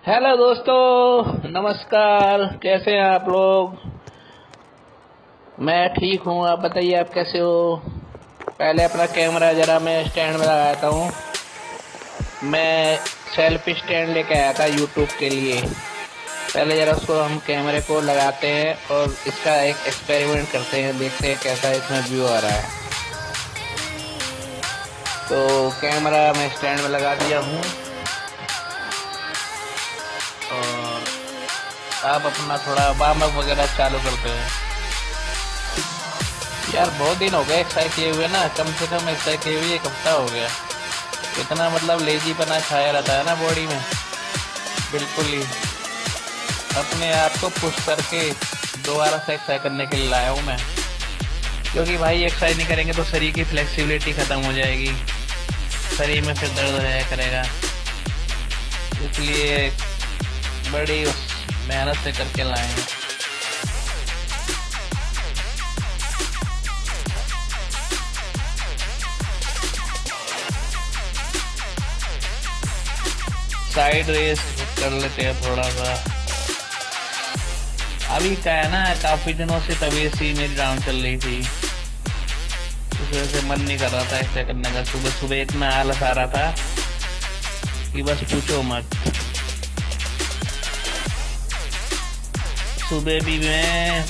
Hello दोस्तों, नमस्कार। कैसे हैं आप लोग? मैं ठीक हूँ। आप बताइए, आप कैसे हो? पहले अपना कैमरा जरा मैं स्टैंड में लगाता हूँ। मैं सेल्फी स्टैंड लेके आया था यूट्यूब के लिए। पहले जरा उसको हम कैमरे को लगाते हैं और इसका एक एक्सपेरिमेंट करते हैं, देखते हैं कैसा इसमें व्यू आ रहा है। तो कैमरा मैं स्टैंड में लगा दिया हूँ और आप अपना थोड़ा वार्म अप वगैरह चालू करते हैं। यार बहुत दिन हो गए एक्सरसाइज किए हुए ना, कम से कम एक्सरसाइज किए हुए 1 हफ्ता हो गया। इतना मतलब लेजीपना छाया रहता है ना बॉडी में, बिल्कुल ही। अपने आप को पुश करके दोबारा से एक्सरसाइज करने के लिए लाया हूँ मैं, क्योंकि भाई एक्सरसाइज नहीं करेंगे तो शरीर की फ्लेक्सिबिलिटी खत्म हो जाएगी, शरीर में फिर दर्द रहा करेगा। इसलिए बड़ी मेहनत से करके लाए हैं। साइड रेस कर लेते हैं थोड़ा सा। अभी क्या है ना, काफी दिनों से तबीयत सी मेरी डाउन चल रही थी, इस वजह से मन नहीं कर रहा था ऐसा करने का। सुबह सुबह इतना आलस आ रहा था कि बस पूछो मत। सुबह भी मैं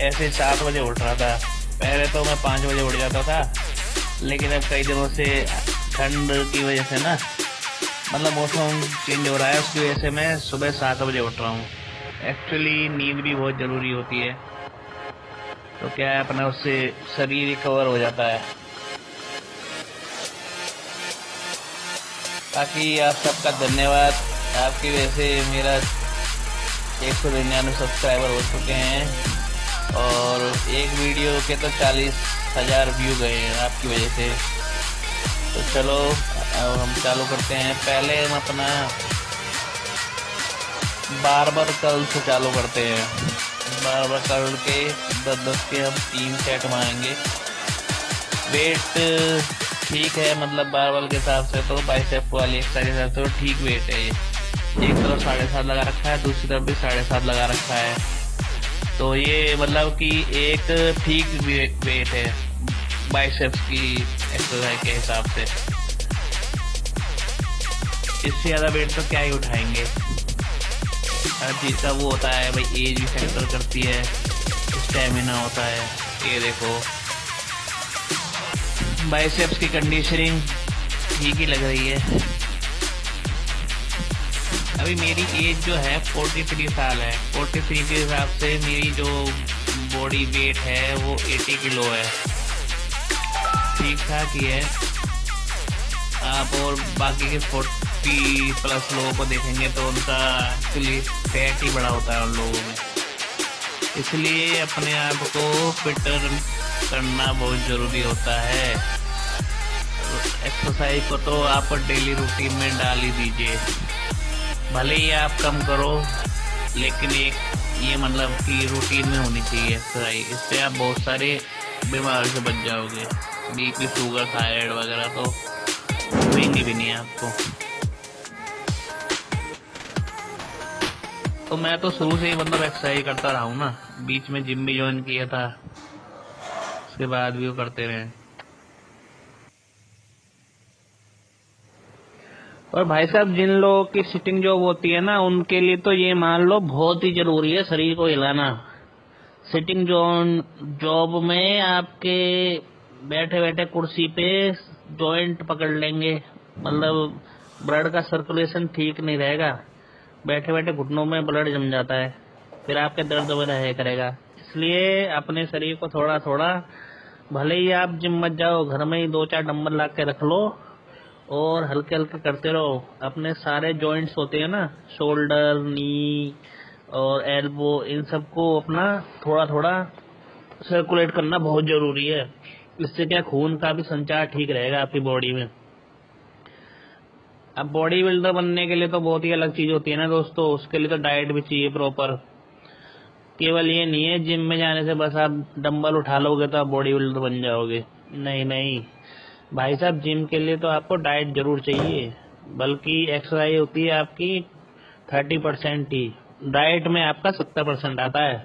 ऐसे 7 बजे उठ रहा था। पहले तो मैं 5 बजे उठ जाता था, लेकिन अब कई दिनों से ठंड की वजह से ना, मतलब मौसम चेंज हो रहा है, उसकी वजह से मैं सुबह 7 बजे उठ रहा हूँ। एक्चुअली नींद भी बहुत ज़रूरी होती है, तो क्या है अपना उससे शरीर रिकवर हो जाता है। बाकी आप सबका धन्यवाद, आपकी वजह से मेरा 199 सब्सक्राइबर हो चुके हैं और एक वीडियो के तो 40,000 व्यू गए हैं आपकी वजह से। तो चलो अब हम चालू करते हैं। पहले हम अपना बारबर कर्ल से चालू करते हैं। बारबर कर्ल के 10-10 के हम 3 सेट मारेंगे। वेट ठीक है, मतलब बारबल के हिसाब से तो बाइसेप वाली एक्सरसाइज के हिसाब से तो ठीक वेट है ये। एक तरफ 7.5 लगा रखा है, दूसरी तरफ भी 7.5 लगा रखा है, तो ये मतलब कि एक ठीक वेट है बाइसेप्स की एक्सरसाइज के हिसाब से। इससे ज़्यादा वेट तो क्या ही उठाएंगे। हर चीज़ का वो होता है भाई, एज भी फैक्टर करती है, स्टेमिना होता है। ये देखो बाइसेप्स की कंडीशनिंग ठीक ही लग रही है। अभी मेरी एज जो है 43 साल है। 43 के हिसाब से मेरी जो बॉडी वेट है वो 80 किलो है, ठीक ठाक ही है। आप और बाकी के 40 प्लस लोगों को देखेंगे तो उनका एक्चुअली फैट ही बड़ा होता है उन लोगों में। इसलिए अपने आप को फिट करना बहुत ज़रूरी होता है। एक्सरसाइज को तो आप डेली रूटीन में डाल ही दीजिए, भले ही आप कम करो, लेकिन एक ये मतलब कि रूटीन में होनी चाहिए एक्सरसाइज। इससे आप बहुत सारे बीमारी से बच जाओगे। बीपी, शुगर, थायराइड वगैरह तो होंगी भी नहीं आपको। तो मैं तो शुरू से ही मतलब एक्सरसाइज करता रहा हूँ ना, बीच में जिम भी ज्वाइन किया था, उसके बाद भी वो करते रहे। और भाई साहब, जिन लोगों की सिटिंग जॉब होती है ना, उनके लिए तो ये मान लो बहुत ही जरूरी है शरीर को हिलाना। सिटिंग जॉब में आपके बैठे बैठे कुर्सी पे जॉइंट पकड़ लेंगे, मतलब ब्लड का सर्कुलेशन ठीक नहीं रहेगा। बैठे बैठे घुटनों में ब्लड जम जाता है, फिर आपके दर्द में रहा करेगा। इसलिए अपने शरीर को थोड़ा थोड़ा, भले ही आप जिम मत जाओ, घर में ही 2-4 डंबल ला के रख लो और हल्के हल्के करते रहो। अपने सारे जॉइंट्स होते हैं ना, शोल्डर, नी और एल्बो, इन सबको अपना थोड़ा थोड़ा सर्कुलेट करना बहुत जरूरी है। इससे क्या खून का भी संचार ठीक रहेगा आपकी बॉडी में। अब बॉडी बिल्डर बनने के लिए तो बहुत ही अलग चीज होती है ना दोस्तों, उसके लिए तो डाइट भी चाहिए प्रॉपर। केवल ये नहीं है जिम में जाने से बस आप डंबल उठा लोगे तो आप बॉडी बिल्डर बन जाओगे। नहीं नहीं भाई साहब, जिम के लिए तो आपको डाइट जरूर चाहिए, बल्कि एक्सरसाइज होती है आपकी 30% ही। डाइट में आपका 70% आता है।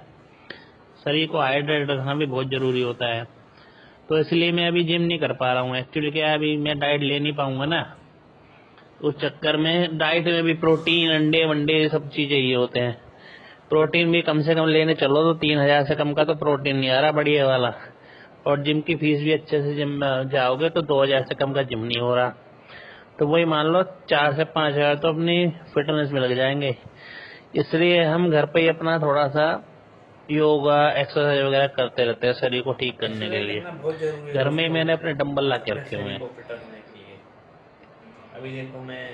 शरीर को हाइड्रेट रखना भी बहुत जरूरी होता है, तो इसलिए मैं अभी जिम नहीं कर पा रहा हूँ। एक्चुअली क्या है, अभी मैं डाइट ले नहीं पाऊंगा ना, उस चक्कर में। डाइट में भी प्रोटीन, अंडे वंडे सब चीजें ये होते हैं। प्रोटीन भी कम से कम लेने चलो तो 3000 से कम का तो प्रोटीन नहीं आ रहा बढ़िया वाला। और जिम की फीस भी अच्छे से जिम जाओगे तो 2000 से कम का जिम नहीं हो रहा। तो वही मान लो 4 से 5000 तो अपनी फिटनेस में लग जाएंगे। इसलिए हम घर पे ही अपना थोड़ा सा योगा एक्सरसाइज वगैरह करते रहते हैं शरीर को ठीक करने के लिए। घर में ही मैंने अपने डंबल ला के रखे हुए हैं। अभी देखो मैं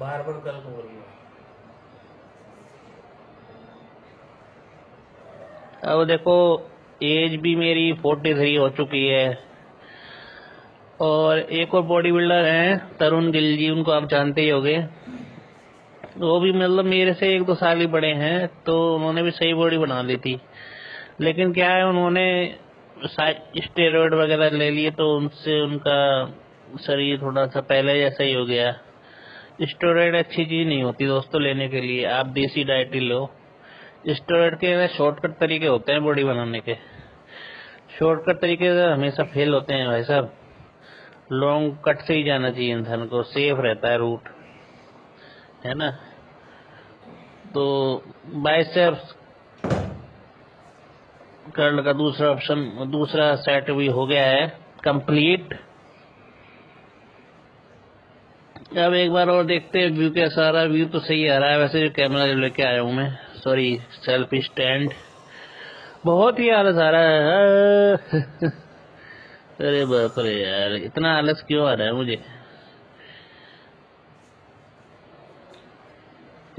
बार बार गलत हो रही हूँ। अब देखो एज भी मेरी 43 हो चुकी है। और एक और बॉडी बिल्डर हैं तरुण गिल जी, उनको आप जानते ही होंगे। वो भी मतलब मेरे से 1-2 साल ही बड़े हैं, तो उन्होंने भी सही बॉडी बना ली थी। लेकिन क्या है, उन्होंने स्टेरॉइड वगैरह ले लिए तो उनसे उनका शरीर थोड़ा सा पहले जैसा ही हो गया। स्टेरॉइड अच्छी चीज नहीं होती दोस्तों लेने के लिए, आप देसी डाइट ही लो। स्टेरॉइड के शॉर्टकट तरीके होते हैं बॉडी बनाने के। शॉर्टकट तरीके हमेशा फेल होते हैं भाई साहब। लॉन्ग कट से ही जाना चाहिए इंसान को, सेफ रहता है रूट, है ना। तो बाइसेप्स कर्ल का दूसरा सेट भी हो गया है कंप्लीट। अब एक बार और देखते हैं व्यू कैसा आ रहा है। व्यू तो सही आ रहा है वैसे, जो कैमरा लेके आया हूँ मैं, सॉरी सेल्फी स्टैंड, बहुत ही आलस आ रहा है। अरे बाप रे यार, इतना आलस क्यों आ रहा है मुझे।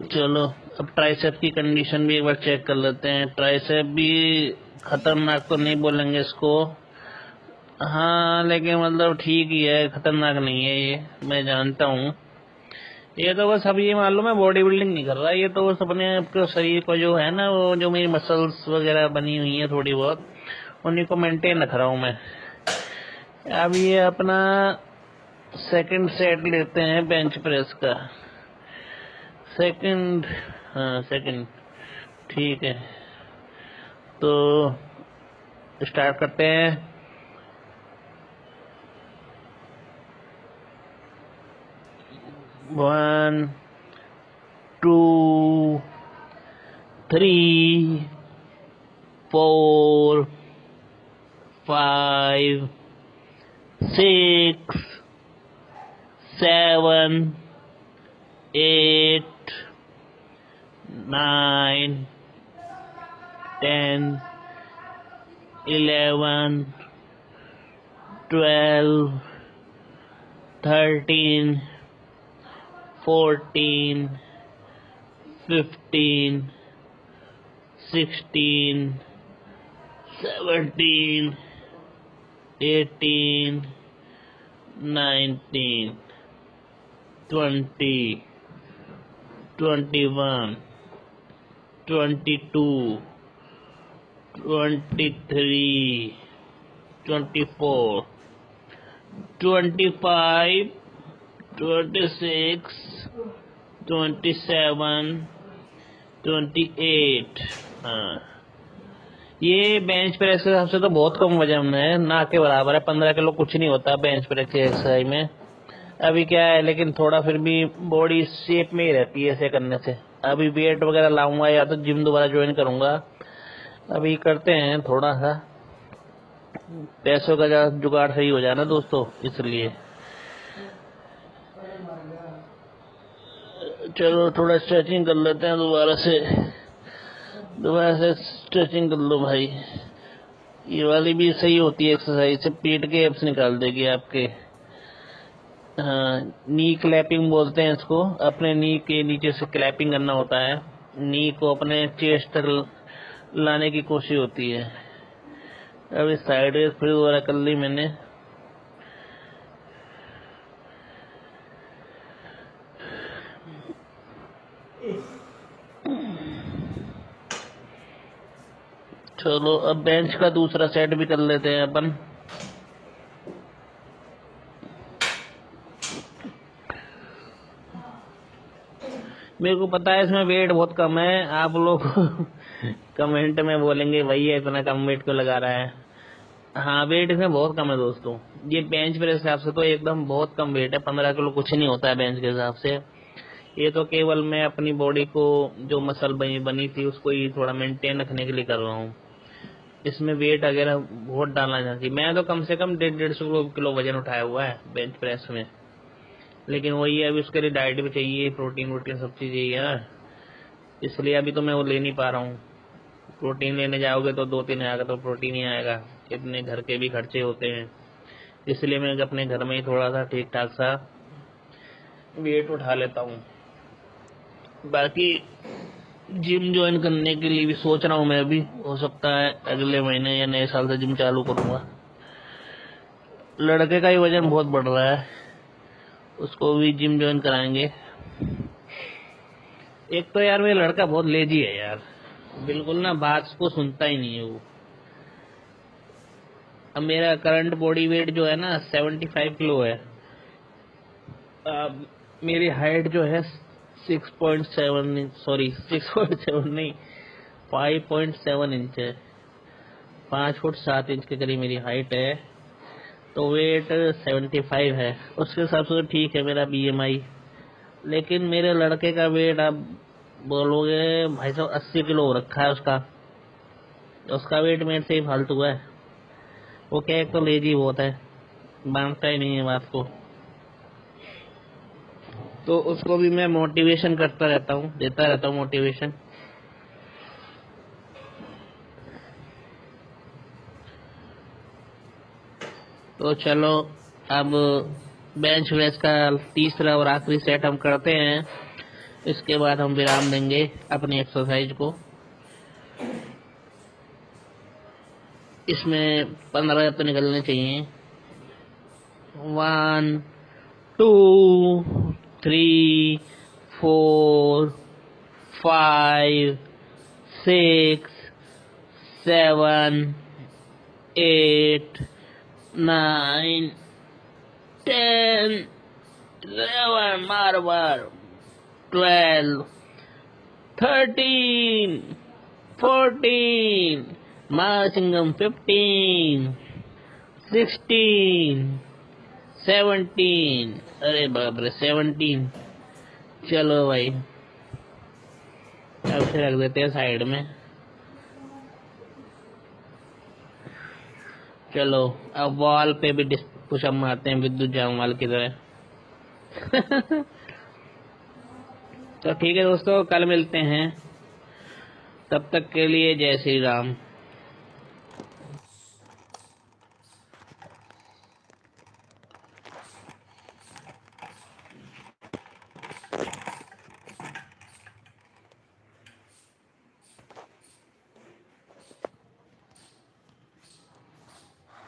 चलो अब ट्राइसेप की कंडीशन भी एक बार चेक कर लेते हैं। ट्राइसेप भी खतरनाक तो नहीं बोलेंगे इसको, हाँ, लेकिन मतलब ठीक ही है, खतरनाक नहीं है ये, मैं जानता हूँ। ये तो बस अब ये मान लो मैं बॉडी बिल्डिंग नहीं कर रहा, ये तो बस अपने आपके शरीर को जो है ना, वो जो मेरी मसल्स वगैरह बनी हुई है थोड़ी बहुत, उन्हीं को मेंटेन रख रहा हूँ मैं। अब ये अपना सेकंड सेट लेते हैं बेंच प्रेस का। सेकंड, हाँ सेकंड, ठीक है। तो स्टार्ट करते हैं। 1 2 3 4 5 6 7 8 9 10 11 12 13 14 15 16 17 18 19 20 21 22 23 24 25 26 27 28। हाँ, ये बेंच प्रेस के हिसाब से तो बहुत कम वजन है, ना के बराबर है। 15 किलो कुछ नहीं होता बेंच प्रेस की एक्सरसाइज में। अभी क्या है, लेकिन थोड़ा फिर भी बॉडी शेप में ही रहती है ऐसे करने से। अभी वेट वगैरह लाऊंगा या तो जिम दोबारा ज्वाइन करूंगा। अभी करते हैं थोड़ा सा, पैसों का जुगाड़ सही हो जाए ना दोस्तों, इसलिए। चलो थोड़ा स्ट्रेचिंग कर लेते हैं दोबारा से स्ट्रेचिंग कर लो भाई। ये वाली भी सही होती है एक्सरसाइज से, पेट के एब्स निकाल देगी आपके। हाँ, नी क्लैपिंग बोलते हैं इसको। अपने नी के नीचे से क्लैपिंग करना होता है, नी को अपने चेस्ट तक लाने की कोशिश होती है। अभी साइड वेज फिर दोबारा कर ली मैंने। चलो अब बेंच का दूसरा सेट भी कर लेते हैं अपन। मेरे को पता है इसमें वेट बहुत कम है। आप लोग कमेंट में बोलेंगे भैया इतना कम वेट क्यों लगा रहा है। हाँ, वेट इसमें बहुत कम है दोस्तों। ये बेंच प्रेस के हिसाब से तो एकदम बहुत कम वेट है। 15 किलो कुछ नहीं होता है बेंच के हिसाब से। ये तो केवल मैं अपनी बॉडी को जो मसल बनी थी उसको ही थोड़ा मेंटेन रखने के लिए कर रहा हूँ। इसमें वेट वगैरह बहुत डालना चाहिए। मैं तो कम से कम 150 किलो वजन उठाया हुआ है बेंच प्रेस में। लेकिन वही है, अभी उसके लिए डाइट भी चाहिए, प्रोटीन वोटीन सब चीज चाहिए ना, इसलिए अभी तो मैं वो ले नहीं पा रहा हूँ। प्रोटीन लेने जाओगे तो 2-3 आएगा तो प्रोटीन ही आएगा। इतने घर के भी खर्चे होते हैं, इसलिए मैं अपने घर में ही थोड़ा सा ठीक ठाक सा वेट उठा लेता हूँ। बाकी जिम ज्वाइन करने के लिए भी सोच रहा हूँ मैं अभी। हो सकता है अगले महीने या नए साल से जिम चालू करूंगा। लड़के का ही वजन बहुत बढ़ रहा है, उसको भी जिम ज्वाइन कराएंगे। एक तो यार मेरा लड़का बहुत लेजी है यार, बिल्कुल ना बात को सुनता ही नहीं है वो। अब मेरा करंट बॉडी वेट जो है ना 75 किलो है। अब मेरी हाइट जो है 6.7 सॉरी 6.7 नहीं 5.7 इंच है। 5 फुट 7 इंच के करीब मेरी हाइट है। तो वेट 75 है, उसके हिसाब से तो ठीक है मेरा BMI। लेकिन मेरे लड़के का वेट आप बोलोगे भाई साहब 80 किलो हो रखा है उसका। उसका वेट मेरे से ही फालतू है। वो क्या, एक तो लेजी बहुत है, मानता ही नहीं है बात को। तो उसको भी मैं मोटिवेशन करता रहता हूँ, देता रहता हूँ मोटिवेशन। तो चलो अब बेंच प्रेस का तीसरा और आखिरी सेट हम करते हैं। इसके बाद हम विराम देंगे अपनी एक्सरसाइज को। इसमें 15 तो निकलने चाहिए। 1 2 3 4 5 6 7 8 9 10 11 मार 12 13 14 माचिंगम 15 16 17 अरे बाप रे 17। चलो भाई अब से रख देते हैं साइड में। चलो अब वॉल पे भी पुशअप मारते हैं विद्युत जामवाल की तरह। तो ठीक है दोस्तों, कल मिलते हैं। तब तक के लिए जय श्री राम।